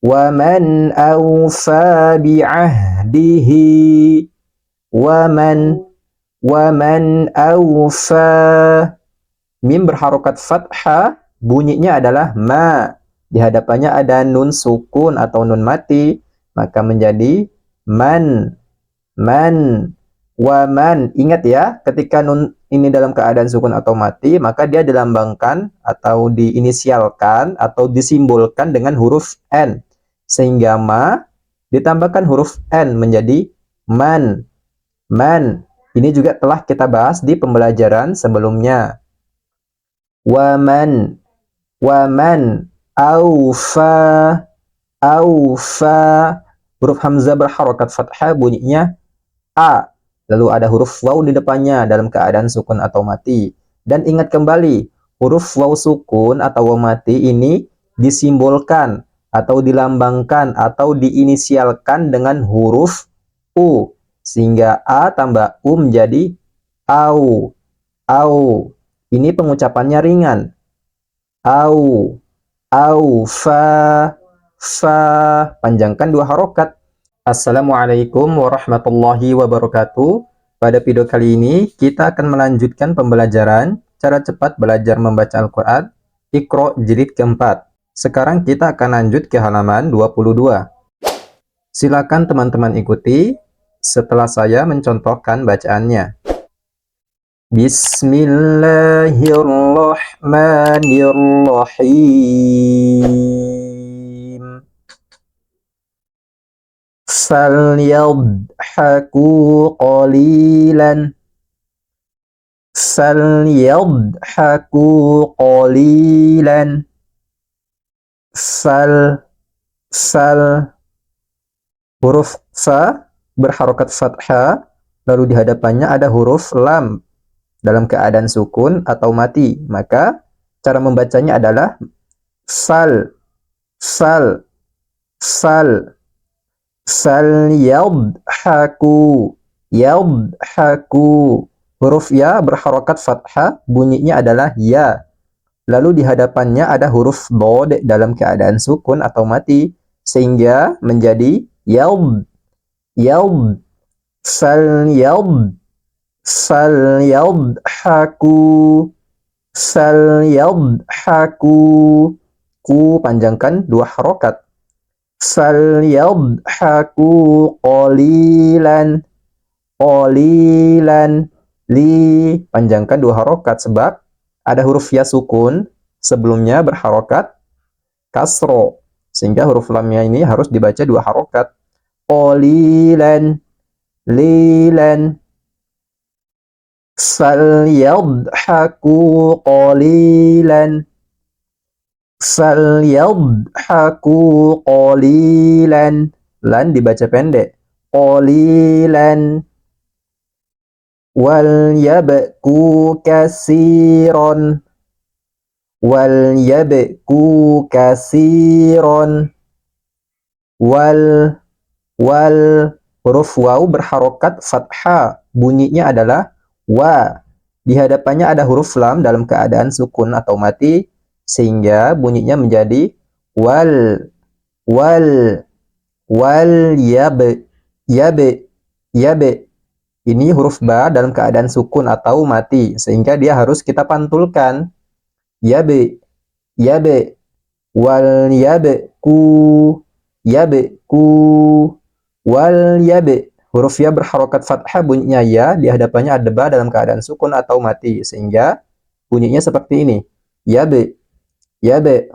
Wa man awfa bi'ahdihi. Wa man awfa. Mim berharokat fathah, bunyinya adalah ma. Di hadapannya ada nun sukun atau nun mati, maka menjadi man. Man. Wa man. Ingat ya, ketika nun ini dalam keadaan sukun atau mati, maka dia dilambangkan atau diinisialkan atau disimbolkan dengan huruf N. Sehingga ma ditambahkan huruf N menjadi man. Man. Ini juga telah kita bahas di pembelajaran sebelumnya. Waman. Waman. Aufa. Aufa. Huruf hamzah berharokat fathah, bunyinya A. Lalu ada huruf waw di depannya dalam keadaan sukun atau mati. Dan ingat kembali, huruf waw sukun atau waw mati ini disimbolkan atau dilambangkan atau diinisialkan dengan huruf U. Sehingga A tambah U menjadi au. Au. Ini pengucapannya ringan. Au. Au. Fa. Fa. Panjangkan dua harokat. Assalamualaikum warahmatullahi wabarakatuh. Pada video kali ini kita akan melanjutkan pembelajaran cara cepat belajar membaca Al-Quran Iqra jilid keempat. Sekarang kita akan lanjut ke halaman 22. Silakan teman-teman ikuti setelah saya mencontohkan bacaannya. Bismillahirrahmanirrahim. فليضحكوا قليلا. فليضحكوا قليلا. Huruf fa berharokat fathah, lalu di hadapannya ada huruf lam dalam keadaan sukun atau mati. Maka cara membacanya adalah fal. Falyadhaku. Yadhaku. Huruf ya berharokat fathah, bunyinya adalah ya. Lalu di hadapannya ada huruf dod dalam keadaan sukun atau mati, sehingga menjadi yad. Yad. Falyadhaku. Falyadhaku. Ku panjangkan dua harokat. Falyadhaku qalilan. Qalilan. Li panjangkan dua harokat sebab ada huruf ya sukun sebelumnya berharokat kasro, sehingga huruf lamnya ini harus dibaca dua harokat. Qalilan. Lilan. Falyadhaku qalilan. Falyadhaku qalilan. Lan dibaca pendek. Qalilan. Walyabku kasiron. Walyabku kasiron. Wal. Huruf waw berharokat fathah, bunyinya adalah wa. Di hadapannya ada huruf lam dalam keadaan sukun atau mati, sehingga bunyinya menjadi wal. Yab. Ini huruf ba dalam keadaan sukun atau mati, sehingga dia harus kita pantulkan. Yab. Wal yabku. Wal yab. Huruf ya berharokat fathah, bunyinya ya. Di hadapannya ada ba dalam keadaan sukun atau mati, sehingga bunyinya seperti ini. Yab.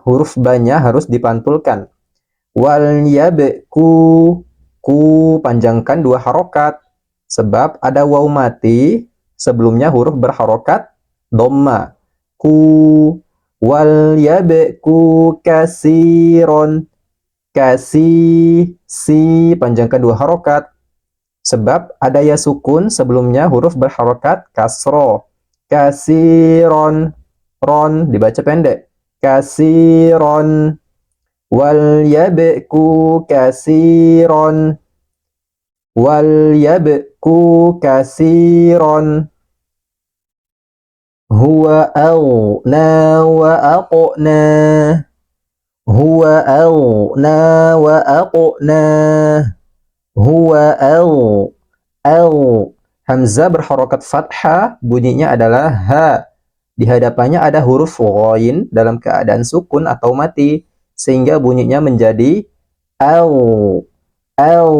Huruf ba-nya harus dipantulkan. Wal yabku. Ku panjangkan dua harokat sebab ada waw mati sebelumnya huruf berharokat dhamma. Ku. Wal yabku kasiron. Si panjangkan dua harokat sebab ada ya sukun sebelumnya huruf berharokat kasro. Kasiron. Ron dibaca pendek. Kasiron. Wal yabku kasiron. Wal yabku kasiron. Huwa aghna wa aqna. huwa aghna wa aqna, huwa al. Hamzah berharokat fathah, bunyinya adalah ha. Di hadapannya ada huruf ghain dalam keadaan sukun atau mati, sehingga bunyinya menjadi au. Au.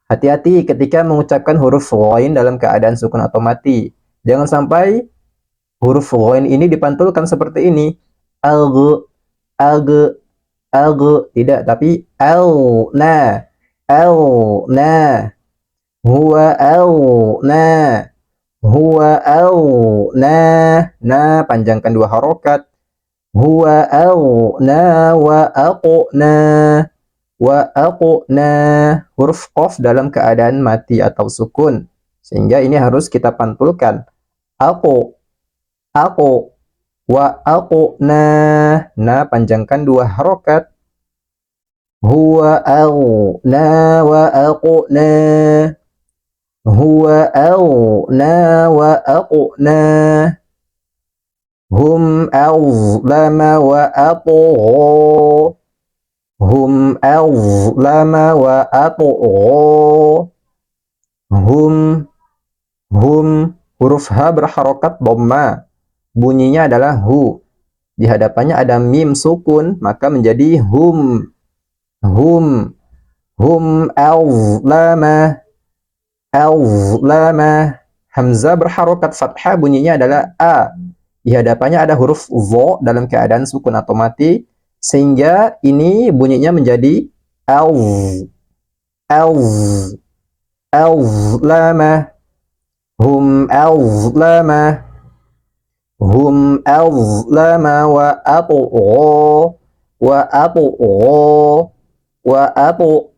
Hati-hati ketika mengucapkan huruf ghain dalam keadaan sukun atau mati. Jangan sampai huruf ghain ini dipantulkan seperti ini. Alg, alg, alg. Tidak, tapi na, na. Huwa na, huwa na. Na, panjangkan dua harokat. Huwa na wa aqna, wa aqna. Huruf qaf dalam keadaan mati atau sukun, sehingga ini harus kita pantulkan. Aku, wa aqna. Na, panjangkan dua harokat. Huwa na wa aqna, huwa na wa aqna. Hum azlama wa atgha, hum azlama wa atgha. Hum, huruf H berharokat dhamma, bunyinya adalah hu. Di hadapannya ada mim sukun, maka menjadi hum. Hum azlama, azlama. Hamzah berharokat fathah, bunyinya adalah a. Di hadapannya ada huruf dha dalam keadaan sukun atau mati, sehingga ini bunyinya menjadi az. Azlama, hum azlama, hum azlama wa atgha, wa atgha, wa atgha.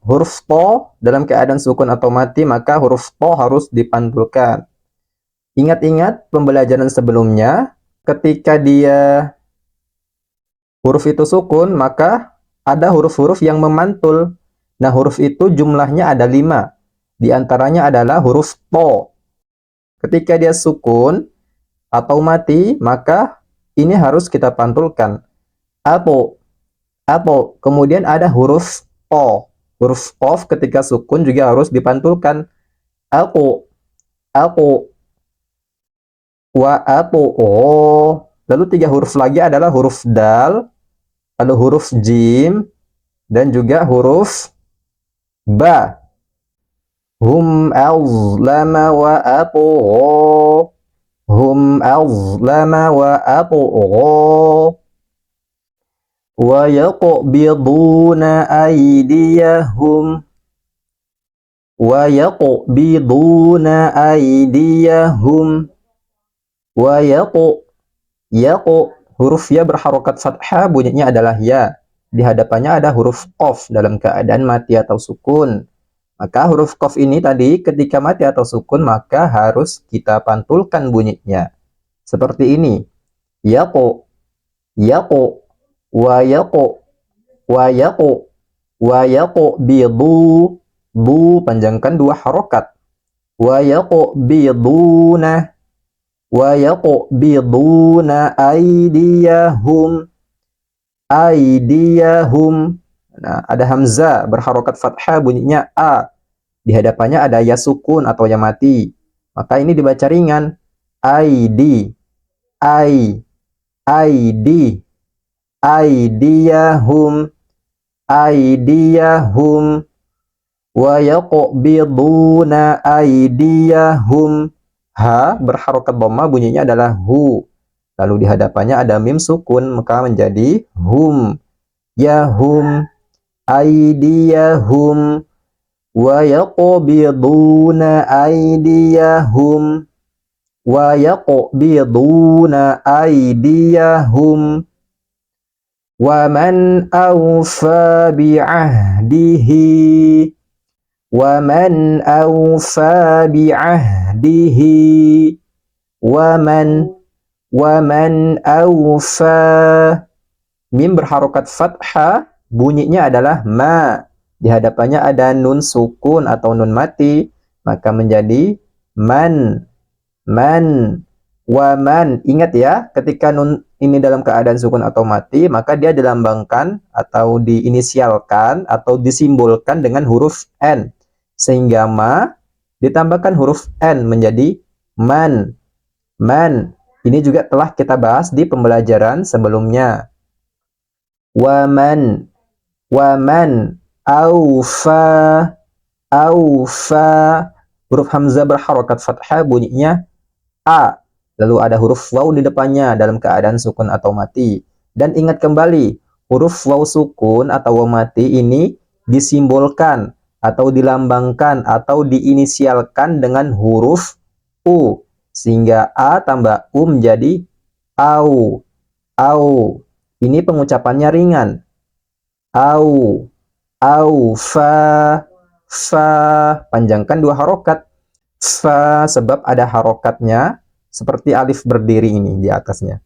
Huruf to dalam keadaan sukun atau mati, maka huruf to harus dipantulkan. Ingat-ingat pembelajaran sebelumnya, ketika dia huruf itu sukun, maka ada huruf-huruf yang memantul. Nah, huruf itu jumlahnya ada 5. Di antaranya adalah huruf to. Ketika dia sukun atau mati, maka ini harus kita pantulkan. Apo. Kemudian ada huruf o. Huruf qaf ketika sukun juga harus dipantulkan. Aku. Wa atgha. Lalu 3 huruf lagi adalah huruf dal, lalu huruf jim, dan juga huruf ba. Hum azlama wa atgha, hum azlama wa atgha. Wa yaqbiduna aydiyahum, wa yaqbiduna aydiyahum. Wa yaqu, huruf ya berharokat fathah, bunyinya adalah ya. Di hadapannya ada huruf qaf dalam keadaan mati atau sukun. Maka huruf qaf ini tadi ketika mati atau sukun, maka harus kita pantulkan bunyinya. Seperti ini. Yaqu, wa yaqu, wa yaqu, wa yaqbidu, bu panjangkan 2 harokat. Wa yaqbiduna, wa yaqbiduna aydiyahum, aydiyahum. Nah, ada hamzah berharokat fathah, bunyinya a. Di hadapannya ada ya sukun atau ya mati, maka ini dibaca ringan. Aidi, aidi, aydiyahum, aydiyahum. Wa yaqbiduna aydiyahum. Ha berharokat dhamma, bunyinya adalah hu. Lalu di hadapannya ada mim sukun, maka menjadi hum. Yahum, aydiyahum, wa yaqbiduna aydiyahum, wa yaqbiduna aydiyahum. Wa man awfa bi'ahdihi, wa man awfa bi'ahdihi, wa man awfa. Mim berharokat fathah, bunyinya adalah ma. Di hadapannya ada nun sukun atau nun mati, maka menjadi man. Waman, ingat ya, ketika nun ini dalam keadaan sukun atau mati, maka dia dilambangkan atau diinisialkan atau disimbolkan dengan huruf N. Sehingga ma ditambahkan huruf N menjadi man. Man. Ini juga telah kita bahas di pembelajaran sebelumnya. Waman. Waman. Aufa. Aufa. Huruf hamzah berharokat fathah bunyinya A. Lalu ada huruf waw di depannya dalam keadaan sukun atau mati. Dan ingat kembali, huruf waw sukun atau waw mati ini disimbolkan atau dilambangkan atau diinisialkan dengan huruf U. Sehingga A tambah U menjadi au. Au. Ini pengucapannya ringan. Au. Au. Fa. Fa. Panjangkan 2 harokat. Fa sebab ada harokatnya seperti alif berdiri ini di atasnya.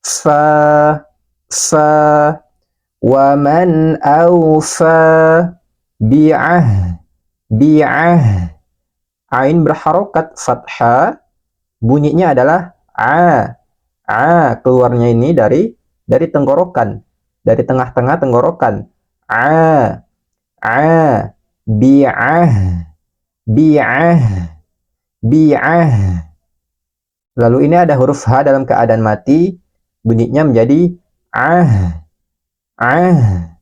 Fa. Fa. Wa man awfa bi'ah. Bi'ah. Ain berharokat fathah. Bunyinya adalah A. A. Keluarnya ini dari tenggorokan. Dari tengah-tengah tenggorokan. A. A. Bi'ah. Bi'ah. Bi'ah. Lalu ini ada huruf H dalam keadaan mati. Bunyinya menjadi ah. Ah.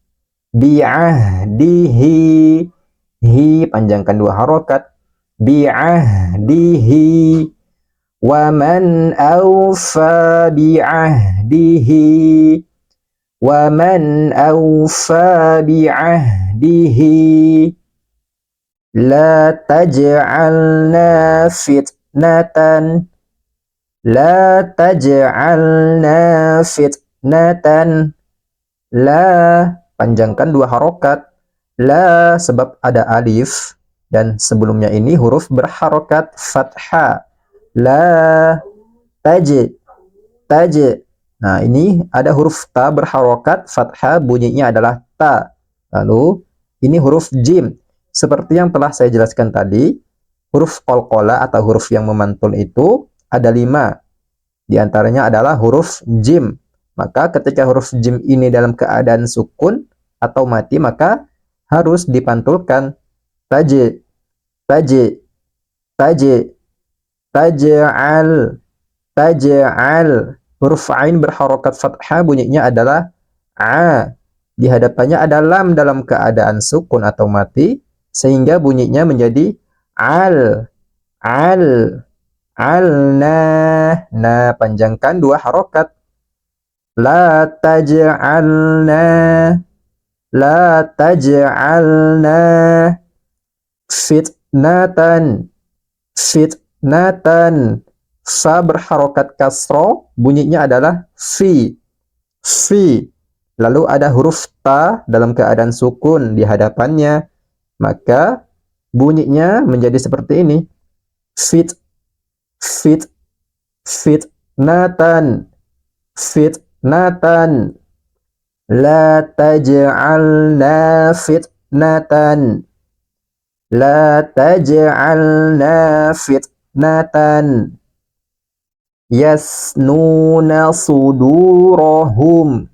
Bi'ahdihi. Hi panjangkan 2 harokat. Bi'ahdihi. Wa man awfa bi'ahdihi. Wa man awfa bi'ahdihi. La taj'alna fitnatan. La taj'alna fitnatan. La panjangkan 2 harokat. La sebab ada alif dan sebelumnya ini huruf berharokat fathah. La taj. Taj. Nah, ini ada huruf ta berharokat fathah, bunyinya adalah ta. Lalu ini huruf jim. Seperti yang telah saya jelaskan tadi, huruf qalqalah atau huruf yang memantul itu ada 5. Di antaranya adalah huruf jim. Maka ketika huruf jim ini dalam keadaan sukun atau mati, maka harus dipantulkan. Taji. Taji. Taji. Taj'al. Taj'al. Huruf ain berharokat fathah bunyinya adalah A. Di hadapannya ada lam dalam keadaan sukun atau mati, sehingga bunyinya menjadi al. Al. Alna. Nah, panjangkan 2 harokat. La taj'alna. La taj'alna fitnatan. Fitnatan. Fa berharokat kasro, bunyinya adalah fi. Fi. Lalu ada huruf ta dalam keadaan sukun di hadapannya, maka bunyinya menjadi seperti ini. Fit. Fit. Fitnatan. Fitnatan. La taj'alna fitnatan. La taj'alna fitnatan. Yasnuna sudurahum.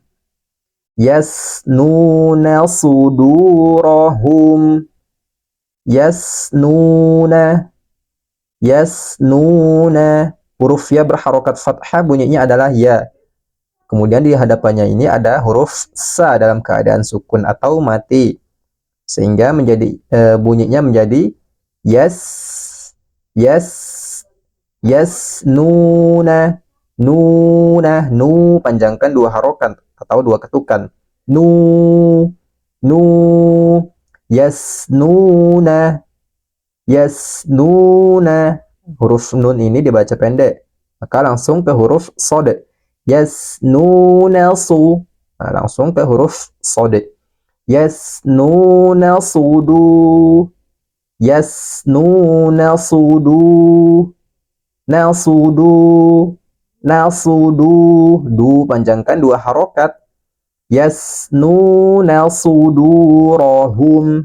Yasnuna sudurahum. Yasnuna. Yasnuna. Huruf ya berharokat fathah bunyinya adalah ya. Kemudian di hadapannya ini ada huruf sa dalam keadaan sukun atau mati. Sehingga menjadi bunyinya menjadi yes. Yes. Yasnuna. Nuna. Nu panjangkan 2 harokat atau 2 ketukan. Nu. Nu. Yasnuna. Yasnuna. Huruf nun ini dibaca pendek, maka langsung ke huruf sod. Yasnuna su. Nah, langsung ke huruf sod. Yasnuna sudu. Yasnuna sudu. Nasudu. Nasudu. Du panjangkan 2 harokat. Yasnuna sudurahum.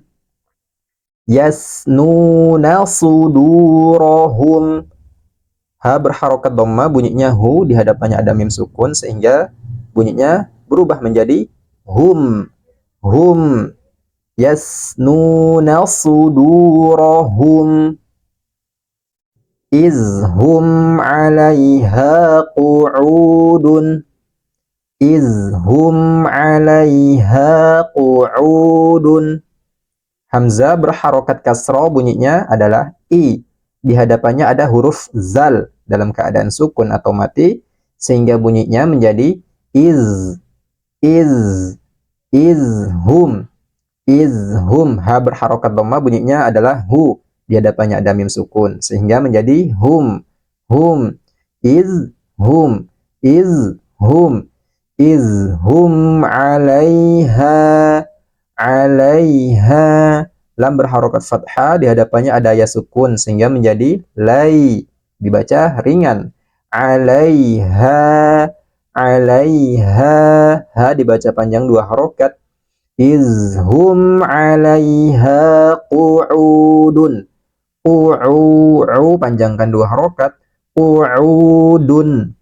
Yasnuna sudurahum. Ha berharokat dhamma bunyinya hu, di hadapannya ada mim sukun sehingga bunyinya berubah menjadi hum. Hum yasnuna sudurahum izhum 'alaiha qu'udun. Izhum 'alaiha qu'udun. Hamzah berharokat kasroh bunyinya adalah i. Di hadapannya ada huruf zal dalam keadaan sukun atau mati sehingga bunyinya menjadi iz. Iz. Izhum. Izhum. Ha berharokat dhamma bunyinya adalah hu. Di hadapannya ada mim sukun sehingga menjadi hum. Hum. Izhum. Izhum. Izhum 'alaiha. 'Alaiha. Lam berharokat fathah, di hadapannya ada ya sukun sehingga menjadi lai. Dibaca ringan. 'Alaiha. 'Alaiha. Ha dibaca panjang 2 harokat. Izhum 'alaiha qu'udun. Panjangkan 2 harokat. Qu'udun.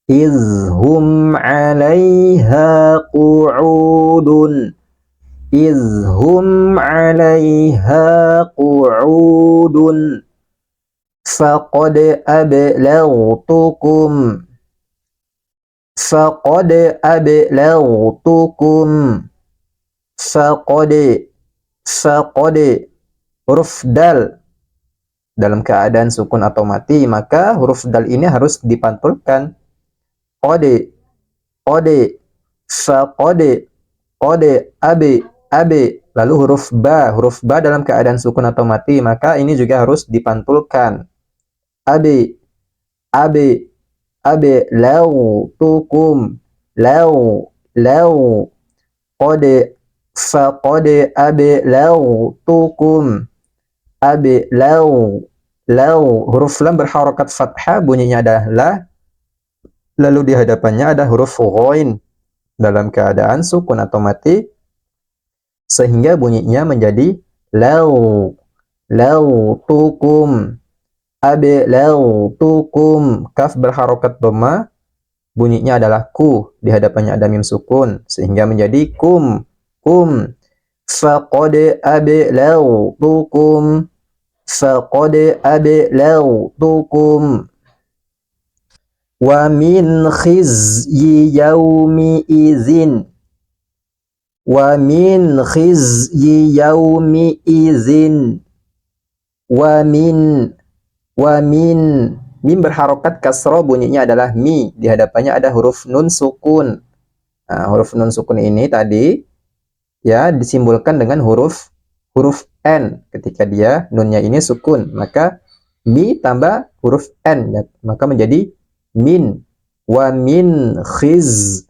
Izhum 'alaiha qu'udun. Izhum 'alaiha qu'udun. Faqad ablaghtukum. Faqad ablaghtukum. Faqad. Faqad. Huruf dal dalam keadaan sukun atau mati, maka huruf dal ini harus dipantulkan. Qad. Qad. Faqad. Qad. Abi. Lalu huruf ba dalam keadaan sukun atau mati, maka ini juga harus dipantulkan. Abi. Law tukum. Law. Qad. Faqad law tukum. Law. Huruf lam berharokat fathah bunyinya adalah, lalu di hadapannya ada huruf ghain dalam keadaan sukun atau mati sehingga bunyinya menjadi law. Law tukum. Law tukum. Kaf berharokat dhamma bunyinya adalah ku, di hadapannya ada mim sukun sehingga menjadi kum. Kum. Faqad law tukum. Faqad law tukum. Wa min khizyi yaumi izin. Wa min khizyi yaumi izin. Wa min. Mim berharokat kasroh bunyinya adalah mi, di hadapannya ada huruf nun sukun. Nah, huruf nun sukun ini tadi ya disimbolkan dengan huruf n. Ketika dia nunnya ini sukun, maka mi tambah huruf n ya, maka menjadi min. Wa min khiz.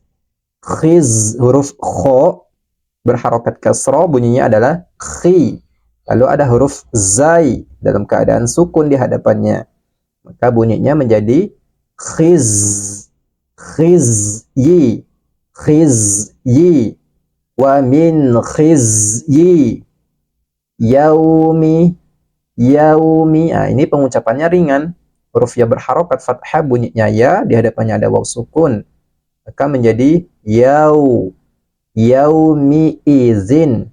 Huruf kho berharokat kasroh bunyinya adalah khi. Lalu ada huruf zai dalam keadaan sukun di hadapannya, maka bunyinya menjadi khiz. Khizyi. Wa min khizyi yaumi. Nah, ini pengucapannya ringan. Huruf ya berharokat fathah bunyinya ya, di hadapannya ada waw sukun, maka menjadi yaumi izin.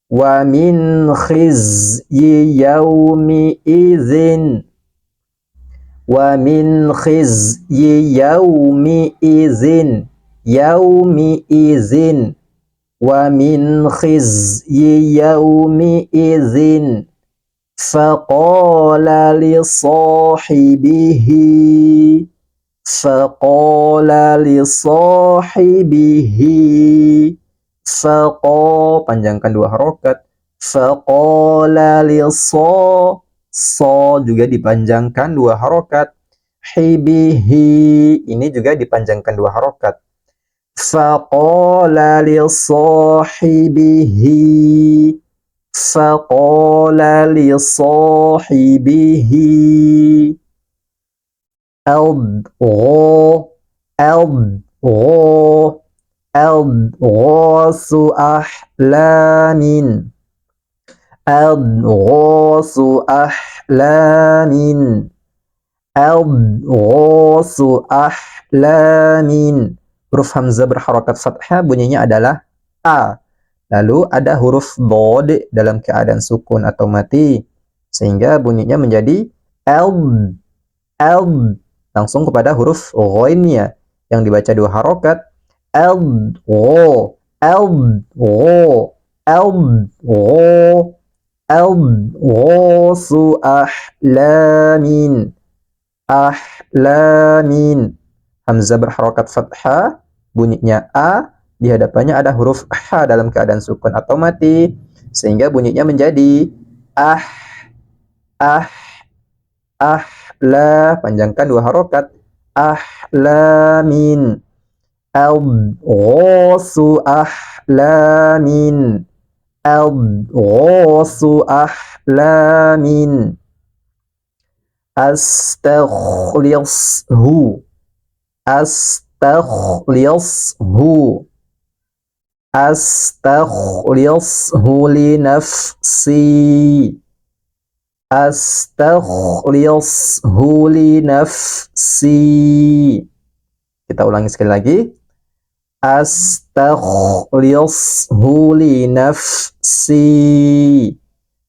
Wa min khizyi yaumi izin. Wa min khizyi yaumi izin. Wa min khizyi yaumi izin. Faqala li sahibihi. Panjangkan 2 harokat. Faqala li juga dipanjangkan 2 harokat. Hibihi ini juga dipanjangkan 2 harokat. Faqala li sahibihi. Adghasu ahlamin. Adghasu ahlamin. Adghasu ahlamin. Huruf hamzah berharokat fathah bunyinya adalah A. Lalu ada huruf dod dalam keadaan sukun atau mati, sehingga bunyinya menjadi L. L. Langsung kepada huruf ghainnya yang dibaca dua harokat. L, gho, L, gho, L, gho, L, ghasu ahlamin. Ahlamin. Hamzah berharokat fathah, bunyinya A, di hadapannya ada huruf H dalam keadaan sukun atau mati, sehingga bunyinya menjadi ah, ah, ahla, panjangkan dua harokat, ahlamin. Al-ghasu ahlamin. Al-ghasu ahlamin. Astaghlishu. Astaghlishu. Astaghlishu li nafsi. Astaghlishu li nafsi. Kita ulangi sekali lagi. Astaghlishu li nafsi.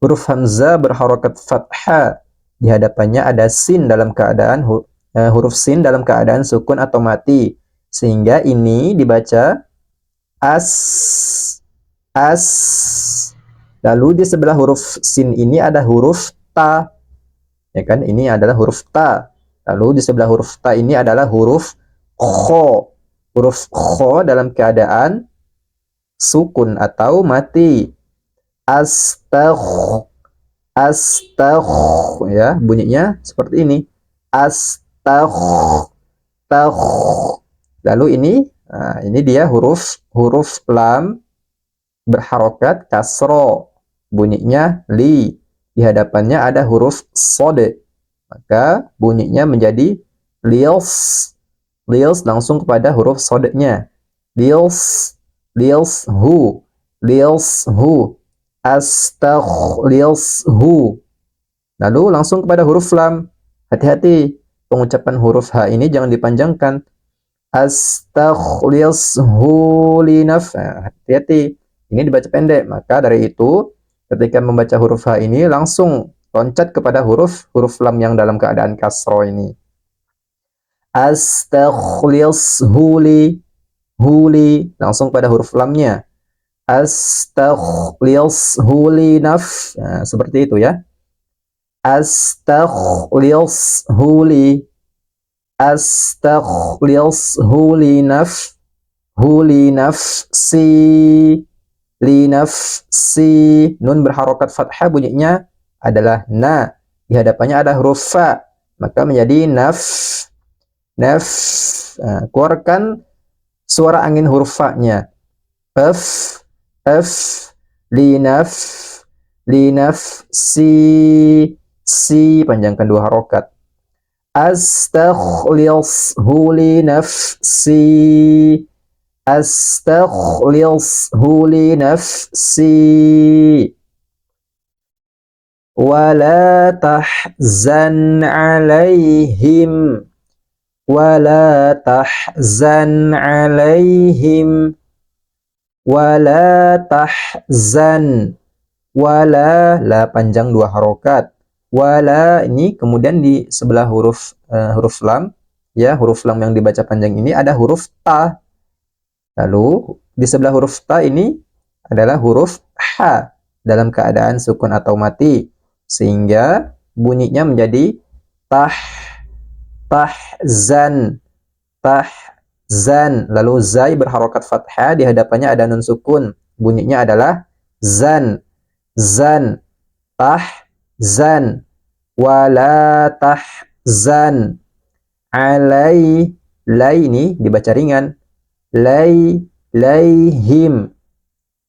Huruf hamzah berharokat fathah. Di hadapannya ada sin dalam keadaan huruf sin dalam keadaan sukun atau mati, sehingga ini dibaca as. Lalu di sebelah huruf sin ini ada huruf ta, ya kan? Ini adalah huruf ta. Lalu di sebelah huruf ta ini adalah huruf kho. Huruf kho dalam keadaan sukun atau mati. Ya, bunyinya seperti ini. Lalu ini dia huruf lam berharokat kasro, bunyinya li. Di hadapannya ada huruf sode, maka bunyinya menjadi lios. Lios langsung kepada huruf sodenya. Lios, hu, astaghlishu. Lalu langsung kepada huruf lam. Hati-hati, pengucapan huruf H ini jangan dipanjangkan. Astaghlishu li nafsi. Hati-hati, ini dibaca pendek. Maka dari itu, ketika membaca huruf H ini langsung loncat kepada huruf lam yang dalam keadaan kasro ini. Astaghlishu li, langsung pada huruf lamnya. Astaghlishu li nafsi. Nah, seperti itu ya. Astaghlishu li. Astaghlishu li nafsi. Li nafsi. Nun berharokat fathah bunyinya adalah na. Di hadapannya ada huruf fa, maka menjadi naf. Nah, keluarkan suara angin huruf fa-nya. Li nafsi. Si, panjangkan dua harokat. Astaghlishu li nafsi. Astaghlishu li nafsi. Wala tahzan alaihim. Wala tahzan alaihim. Wala tahzan. Wala, la panjang dua harokat. Wala ini kemudian di sebelah huruf lam, ya, huruf lam yang dibaca panjang ini ada huruf ta. Lalu di sebelah huruf ta ini adalah huruf H dalam keadaan sukun atau mati, sehingga bunyinya menjadi tahzan. Lalu zai berharokat fathah, di hadapannya ada nun sukun, bunyinya adalah zan. Tahzan. Wala tahzan alai. Lai ini dibaca ringan. Laihim.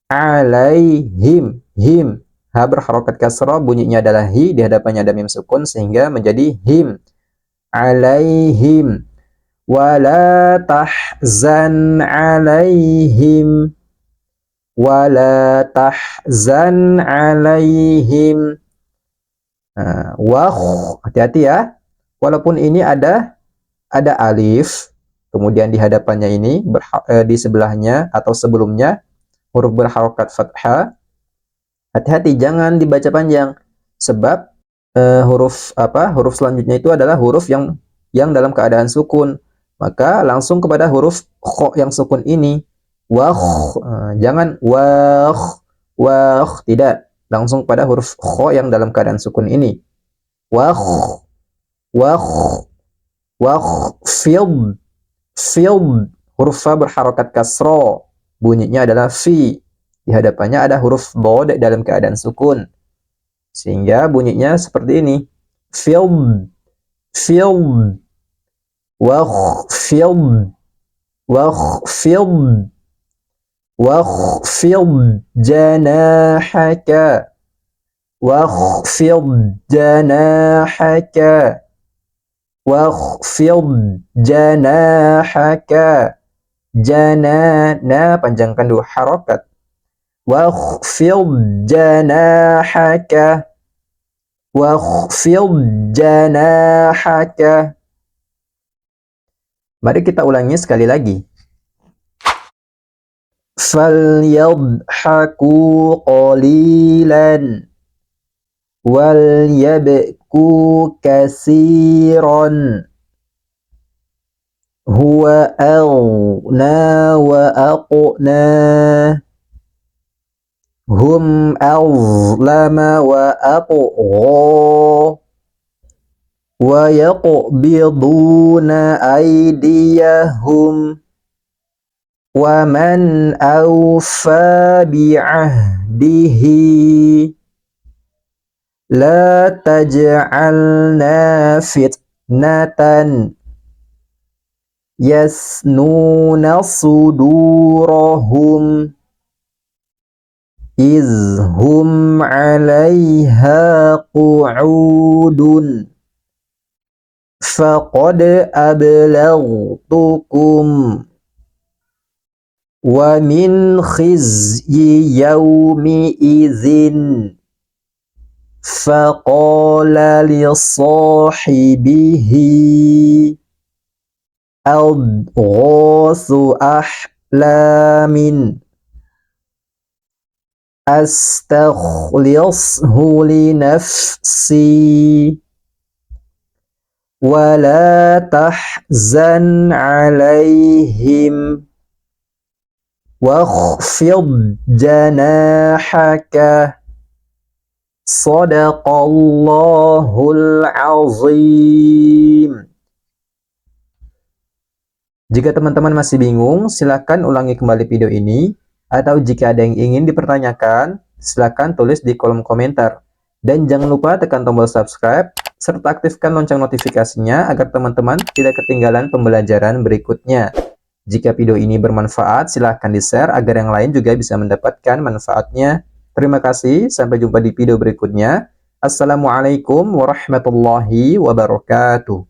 Alaihim. Him. Ha berharokat kasrah, bunyinya adalah hi, di hadapannya ada mim sukun, sehingga menjadi him. Alaihim. Wala tahzan alaihim. wala tahzan alaihim. Nah, hati-hati ya. Walaupun ini ada alif, kemudian di hadapannya ini di sebelahnya atau sebelumnya huruf berharokat fathah. Hati-hati jangan dibaca panjang sebab huruf selanjutnya itu adalah huruf yang dalam keadaan sukun. Maka langsung kepada huruf kho yang sukun ini. Jangan tidak. Langsung pada huruf kho yang dalam keadaan sukun ini. Fil. Huruf fa berharokat kasro. Bunyinya adalah fi. Di hadapannya ada huruf dod dalam keadaan sukun. Sehingga bunyinya seperti ini. Film. Wakhfid janahaka. Janana, panjangkan dua harokat. Wakhfid janahaka. Mari kita ulangi sekali lagi. Falyadhaku qalilan wal yabku kasiran. Huwa aghna wa aqna. Hum azlama wa atgha. Wa yaqbiduna aydiyahum. Wa man awfa bi'ahdihi. La taj'alna fitnatan yasnuna sudurahum izhum 'alaiha qu'udun. Faqad ablaghtukum wa min khizyi yawmi idzin. Faqala li sahibihi adghasu ahlamin astakhlishu li nafsi wala tahzan alaihim wakhfid janahaka. Shadaqallahul azim. Jika teman-teman masih bingung, silakan ulangi kembali video ini, atau jika ada yang ingin dipertanyakan, silakan tulis di kolom komentar. Dan jangan lupa tekan tombol subscribe, serta aktifkan lonceng notifikasinya agar teman-teman tidak ketinggalan pembelajaran berikutnya. Jika video ini bermanfaat, silakan di-share agar yang lain juga bisa mendapatkan manfaatnya. Terima kasih, sampai jumpa di video berikutnya. Assalamualaikum warahmatullahi wabarakatuh.